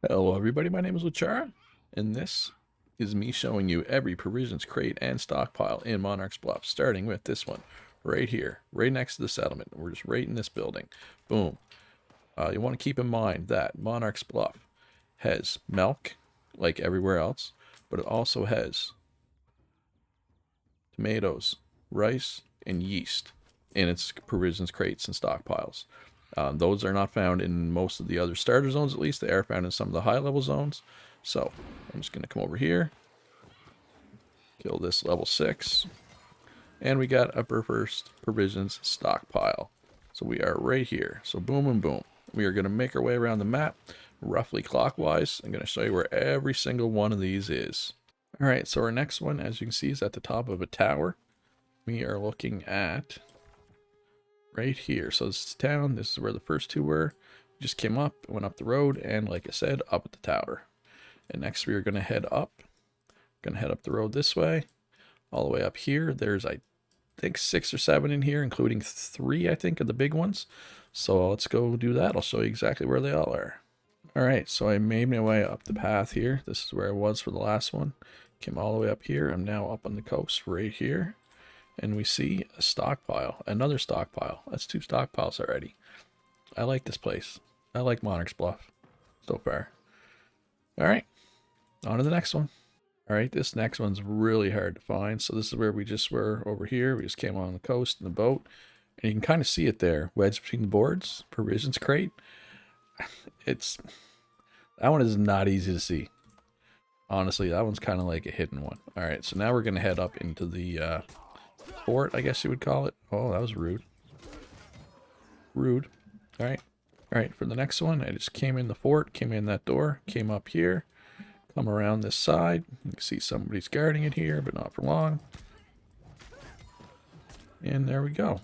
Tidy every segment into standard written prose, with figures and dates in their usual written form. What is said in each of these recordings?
Hello everybody, my name is Luchara, and this is me showing you every provisions crate and stockpile in Monarch's Bluff, starting with this one right here, right next to the settlement. We're just right in this building. Boom. You want to keep in mind that Monarch's Bluff has milk, like everywhere else, but it also has tomatoes, rice, and yeast in its provisions crates and stockpiles. Those are not found in most of the other starter zones, at least. They are found in some of the high level zones. So I'm just going to come over here, kill this level 6, and we got upper first provisions stockpile. So we are right here. So boom and boom. We are going to make our way around the map, roughly clockwise. I'm going to show you where every single one of these is. Alright, so our next one, as you can see, is at the top of a tower. We are looking at right here. So this is town. This is where the first two were. We just came up, went up the road, and like I said, up at the tower. And next we are going to head up. Going to head up the road this way, all the way up here. There's, I think, 6 or 7 in here, including 3, I think, of the big ones. So let's go do that. I'll show you exactly where they all are. Alright, so I made my way up the path here. This is where I was for the last one. Came all the way up here. I'm now up on the coast right here. And we see a stockpile. Another stockpile. That's 2 stockpiles already. I like this place. I like Monarch's Bluff so far. Alright, on to the next one. Alright, this next one's really hard to find. So this is where we just were over here. We just came on the coast in the boat. And you can kind of see it there. Wedged between the boards. Provisions crate. That one is not easy to see. Honestly, that one's kind of like a hidden one. Alright, so now we're going to head up into the fort, I guess you would call it. Oh, that was rude. Rude. Alright. Alright, for the next one, I just came in the fort, came in that door, came up here, come around this side. You can see somebody's guarding it here, but not for long. And there we go.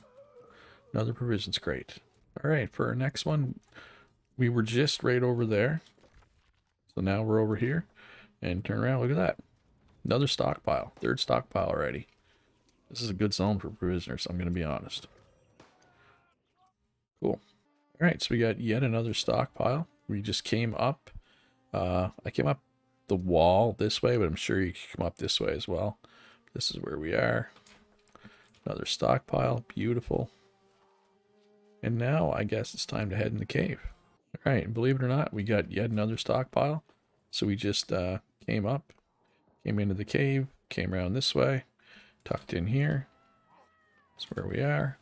Another provisions crate. Alright, for our next one, we were just right over there. So now we're over here. And turn around, look at that. Another stockpile. 3rd stockpile already. This is a good zone for prisoners, I'm going to be honest. Cool. Alright, so we got yet another stockpile. We just came up. I came up the wall this way, but I'm sure you can come up this way as well. This is where we are. Another stockpile. Beautiful. And now I guess it's time to head in the cave. Alright, believe it or not, we got yet another stockpile. So we just came up, came into the cave, came around this way, tucked in here. That's where we are.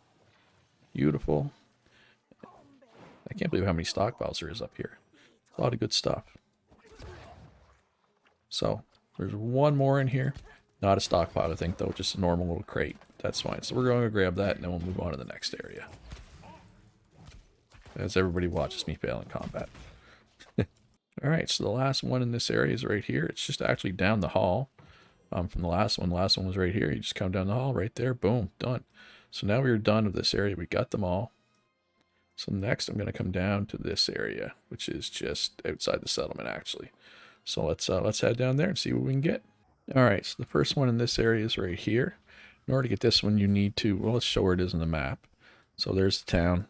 Beautiful. I can't believe how many stockpiles there is up here. A lot of good stuff. So, there's one more in here. Not a stockpile, I think, though. Just a normal little crate. That's fine. So we're going to grab that, and then we'll move on to the next area. As everybody watches me fail in combat. Alright, so the last one in this area is right here. It's just actually down the hall from the last one. The last one was right here. You just come down the hall right there. Boom, done. So now we're done with this area. We got them all. So next I'm going to come down to this area, which is just outside the settlement actually. So let's head down there and see what we can get. Alright, so the first one in this area is right here. In order to get this one you need to, well, let's show where it is on the map. So there's the town.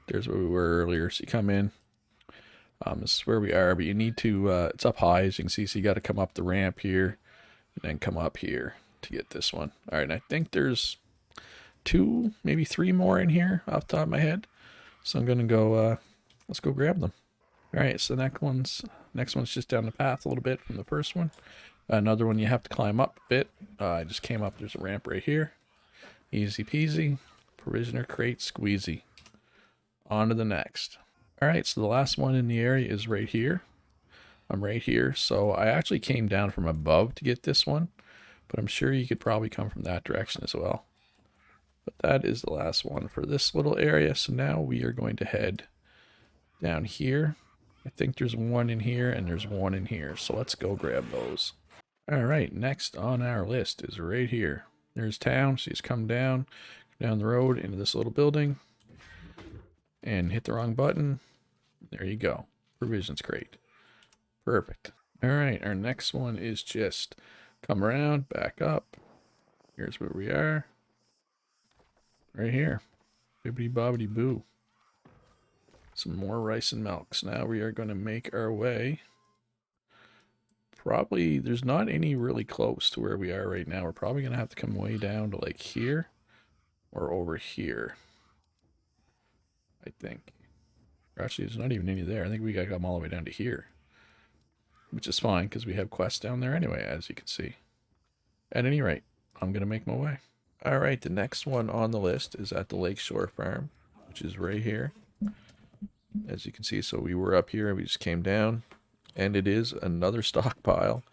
There's where we were earlier. So you come in. This is where we are, but you need to, it's up high as you can see, so you got to come up the ramp here and then come up here to get this one. Alright, and I think there's 2, maybe 3 more in here off the top of my head. So I'm going to go, let's go grab them. Alright, so the next one's just down the path a little bit from the first one. Another one you have to climb up a bit. I just came up, there's a ramp right here. Easy peasy. Provisioner crate squeezy. On to the next. Alright, so the last one in the area is right here. I'm right here, so I actually came down from above to get this one, but I'm sure you could probably come from that direction as well. But that is the last one for this little area, so now we are going to head down here. I think there's one in here and there's one in here, so let's go grab those. Alright, next on our list is right here. There's town, so you just come down the road into this little building and hit the wrong button. There you go. Provisions crate. Perfect. Alright, our next one is just come around, back up. Here's where we are. Right here. Bibbidi bobbidi boo. Some more rice and milk. So now we are going to make our way probably, there's not any really close to where we are right now. We're probably going to have to come way down to like here or over here, I think. Or actually, there's not even any there. I think we got to come all the way down to here, which is fine because we have quests down there anyway, as you can see. At any rate, I'm going to make my way. All right, the next one on the list is at the Lakeshore Farm, which is right here. As you can see, so we were up here and we just came down, and it is another stockpile.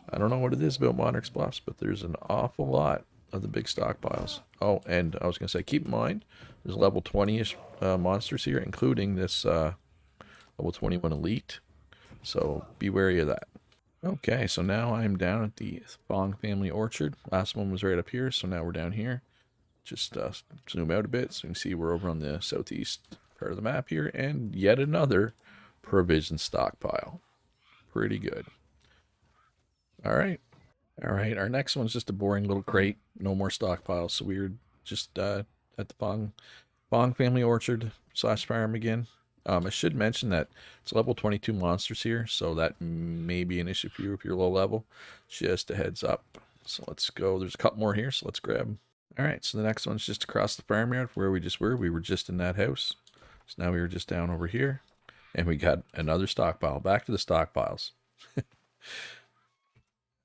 I don't know what it is about Monarch's Bluffs, but there's an awful lot of the big stockpiles. Oh, and I was going to say, keep in mind, there's level 20-ish monsters here, including this level 21 elite. So be wary of that. Okay, so now I'm down at the Fong family orchard. Last one was right up here, so now we're down here. Just zoom out a bit so you can see we're over on the southeast part of the map here, and yet another provision stockpile. Pretty good. All right, our next one's just a boring little crate. No more stockpiles, so we were just at the Fong family orchard / farm again. I should mention that it's level 22 monsters here, so that may be an issue for you if you're low level. Just a heads up. So let's go. There's a couple more here, so let's grab them. All right, so the next one's just across the farmyard where we just were. We were just in that house. So now we were just down over here, and we got another stockpile. Back to the stockpiles.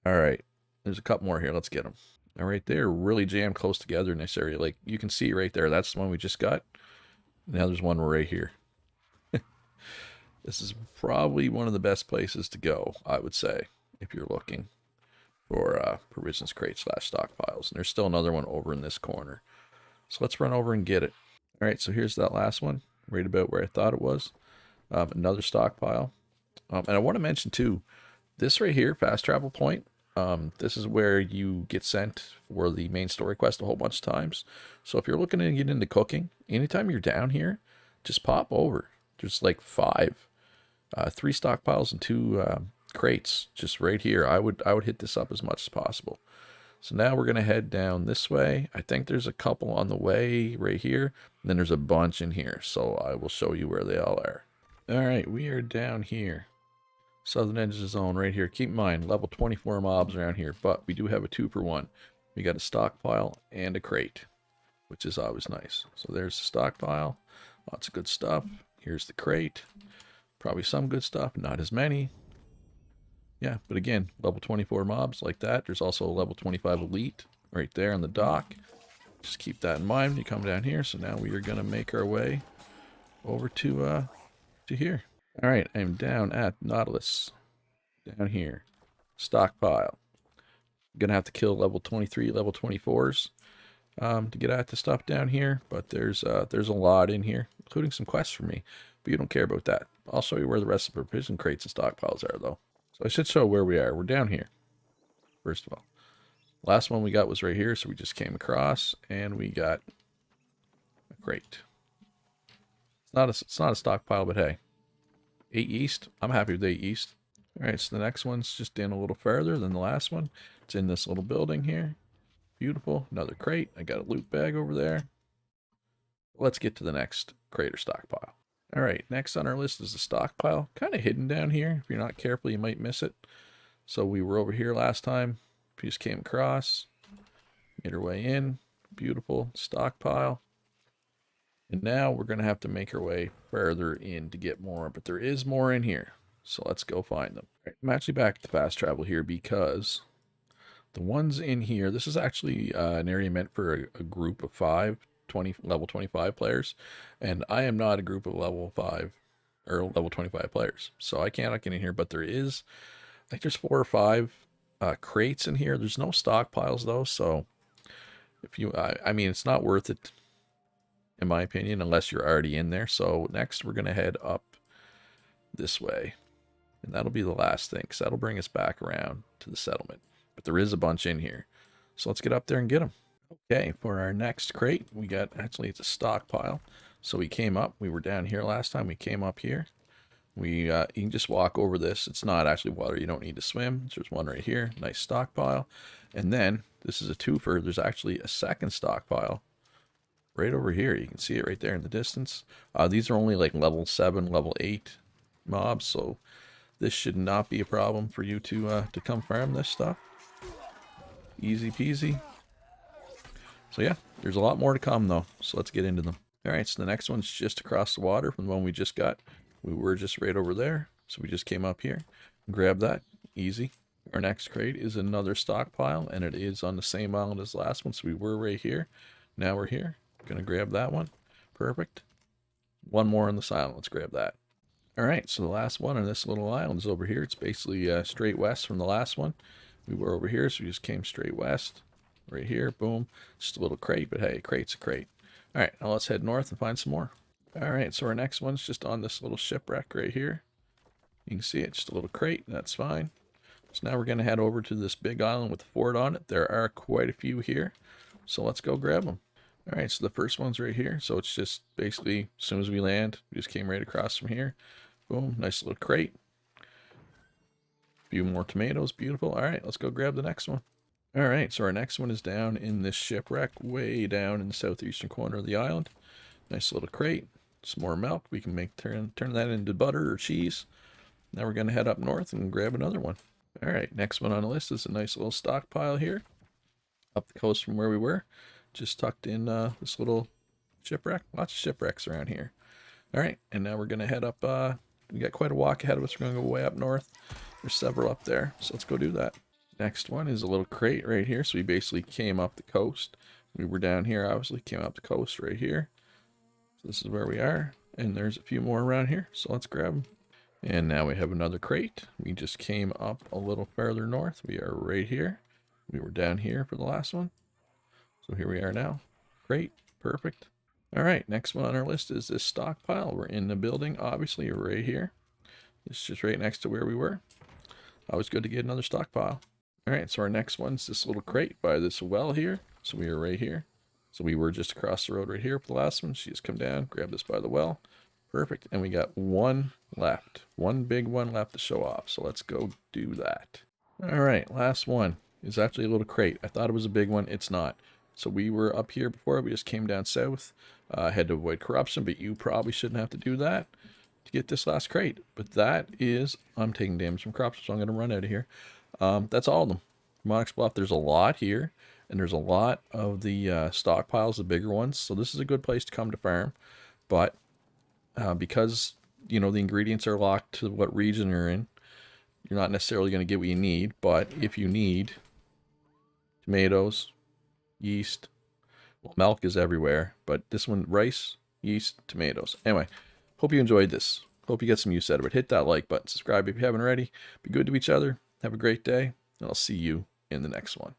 All right, there's a couple more here. Let's get them. All right, they're really jammed close together in this area. Like you can see right there, that's the one we just got. Now there's one right here. This is probably one of the best places to go, I would say, if you're looking for provisions crates / stockpiles. And there's still another one over in this corner. So let's run over and get it. All right, so here's that last one, right about where I thought it was. Another stockpile. And I want to mention, too, this right here, fast travel point, this is where you get sent for the main story quest a whole bunch of times. So if you're looking to get into cooking, anytime you're down here, just pop over. There's like 3 stockpiles and 2 crates just right here. I would hit this up as much as possible. So now we're going to head down this way. I think there's a couple on the way right here. And then there's a bunch in here. So I will show you where they all are. All right, we are down here. Southern edge of the zone right here. Keep in mind, level 24 mobs around here. But we do have a 2-for-1. We got a stockpile and a crate, which is always nice. So there's the stockpile. Lots of good stuff. Here's the crate. Probably some good stuff, not as many. Yeah, but again, level 24 mobs like that. There's also a level 25 elite right there on the dock. Just keep that in mind when you come down here. So now we are going to make our way over to here. All right, I'm down at Nautilus. Down here. Stockpile. Going to have to kill level 23, level 24s to get at the stuff down here. But there's a lot in here, including some quests for me. But you don't care about that. I'll show you where the rest of the provision crates and stockpiles are, though. So I should show where we are. We're down here, first of all. Last one we got was right here, so we just came across, and we got a crate. It's not a stockpile, but hey. 8 yeast. I'm happy with 8 yeast. All right, so the next one's just in a little further than the last one. It's in this little building here. Beautiful. Another crate. I got a loot bag over there. Let's get to the next crate or stockpile. All right, next on our list is the stockpile. Kind of hidden down here. If you're not careful, you might miss it. So we were over here last time. We just came across. Made our way in. Beautiful stockpile. And now we're going to have to make our way further in to get more. But there is more in here. So let's go find them. Right, I'm actually back to fast travel here because the ones in here, this is actually an area meant for a group of 5. Level 25 players, and I am not a group of level 5 or level 25 players, so I cannot get in here. But there is, I think there's 4 or 5 crates in here. There's no stockpiles though, so if you I mean, it's not worth it in my opinion unless you're already in there. So next we're gonna head up this way, and that'll be the last thing, because that'll bring us back around to the settlement. But there is a bunch in here, so let's get up there and get them. Okay, for our next crate, we got, actually it's a stockpile. So we came up, we were down here last time, we came up here. You can just walk over this. It's not actually water, you don't need to swim. There's one right here, nice stockpile. And then, this is a twofer, there's actually a second stockpile right over here. You can see it right there in the distance. These are only like level 7, level 8 mobs, so This should not be a problem for you to come farm this stuff. Easy peasy. So yeah, there's a lot more to come though. So let's get into them. All right, so the next one's just across the water from the one we just got. We were just right over there. So we just came up here and grabbed that. Easy. Our next crate is another stockpile, and it is on the same island as the last one. So we were right here. Now we're here. Gonna grab that one. Perfect. One more on this island. Let's grab that. All right, so the last one on this little island is over here. It's basically straight west from the last one. We were over here, so we just came straight west. Right here, boom. Just a little crate, but hey, crate's a crate. All right, now let's head north and find some more. All right, so our next one's just on this little shipwreck right here. You can see it, just a little crate. That's fine. So now we're going to head over to this big island with a fort on it. There are quite a few here, so let's go grab them. All right, so the first one's right here. So it's just basically as soon as we land, we just came right across from here. Boom, nice little crate. A few more tomatoes, beautiful. All right, let's go grab the next one. All right, so our next one is down in this shipwreck, way down in the southeastern corner of the island. Nice little crate, some more milk. We can turn that into butter or cheese. Now we're going to head up north and grab another one. All right, next one on the list is a nice little stockpile here, up the coast from where we were, just tucked in this little shipwreck. Lots of shipwrecks around here. All right, and now we're going to head up. We got quite a walk ahead of us. We're going to go way up north. There's several up there, so let's go do that. Next one is a little crate right here. So we basically came up the coast. We were down here, obviously, came up the coast right here. So this is where we are. And there's a few more around here. So let's grab them. And now we have another crate. We just came up a little further north. We are right here. We were down here for the last one. So here we are now. Crate. Perfect. All right. Next one on our list is this stockpile. We're in the building, obviously, right here. It's just right next to where we were. Always good to get another stockpile. All right, so our next one's this little crate by this well here. So we are right here. So we were just across the road right here for the last one. She just come down, grab this by the well. Perfect. And we got one left. One big one left to show off. So let's go do that. All right, last one is actually a little crate. I thought it was a big one. It's not. So we were up here before. We just came down south. Had to avoid corruption, but you probably shouldn't have to do that to get this last crate. But that is, I'm taking damage from corruption, so I'm going to run out of here. That's all of them. Monarch's Bluff, there's a lot here, and there's a lot of the stockpiles, the bigger ones. So this is a good place to come to farm. But because, you know, the ingredients are locked to what region you're in, you're not necessarily going to get what you need. But if you need tomatoes, yeast, well, milk is everywhere. But this one, rice, yeast, tomatoes. Anyway, hope you enjoyed this. Hope you get some use out of it. Hit that like button. Subscribe if you haven't already. Be good to each other. Have a great day, and I'll see you in the next one.